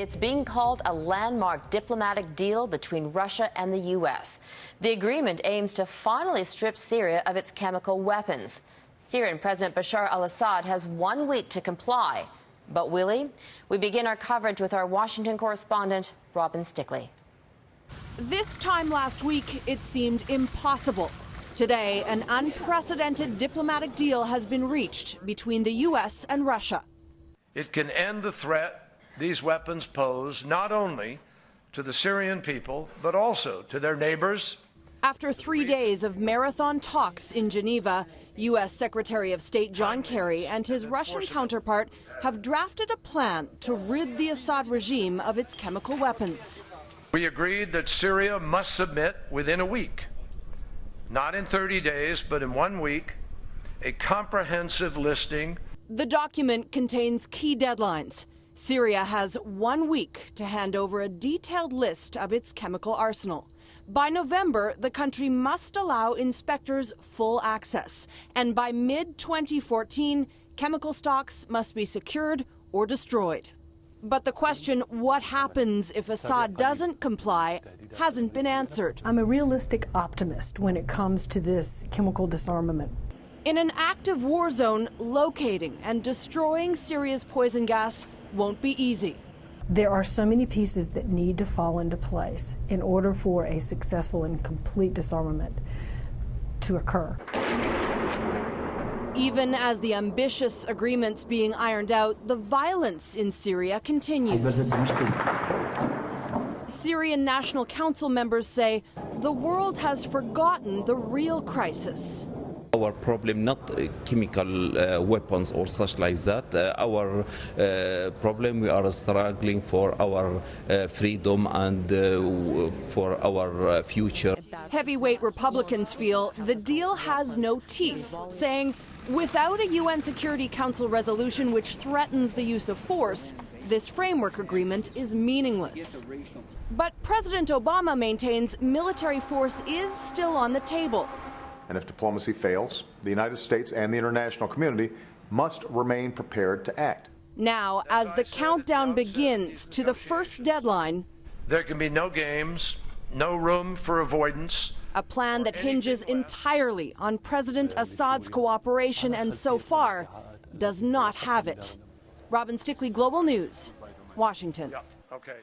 It's being called a landmark diplomatic deal between Russia and the U.S. The agreement aims to finally strip Syria of its chemical weapons. Syrian President Bashar al-Assad has 1 week to comply. But will he? We begin our coverage with our Washington correspondent, Robin Stickley. This time last week, it seemed impossible. Today, an unprecedented diplomatic deal has been reached between the U.S. and Russia. It can end the threat these weapons pose not only to the Syrian people, but also to their neighbors. After 3 days of marathon talks in Geneva, U.S. Secretary of State John Kerry and his Russian counterpart have drafted a plan to rid the Assad regime of its chemical weapons. We agreed that Syria must submit within a week, not in 30 days, but in 1 week, a comprehensive listing. The document contains key deadlines. Syria has 1 week to hand over a detailed list of its chemical arsenal. By November, the country must allow inspectors full access. And by mid-2014, chemical stocks must be secured or destroyed. But the question, what happens if Assad doesn't comply, hasn't been answered. I'm a realistic optimist when it comes to this chemical disarmament. In an active war zone, locating and destroying Syria's poison gas won't be easy. There are so many pieces that need to fall into place in order for a successful and complete disarmament to occur. Even as the ambitious agreements being ironed out, the violence in Syria continues. Syrian National Council members say the world has forgotten the real crisis. Our problem, not chemical weapons or such like that. Our problem, we are struggling for our freedom and for our future. Heavyweight Republicans feel the deal has no teeth, saying without a UN Security Council resolution which threatens the use of force, this framework agreement is meaningless. But President Obama maintains military force is still on the table. And if diplomacy fails, the United States and the international community must remain prepared to act. Now, as the countdown begins to the first deadline, there can be no games, no room for avoidance. A plan that hinges entirely on President Assad's cooperation and so far does not have it. Robin Stickley, Global News, Washington. Okay.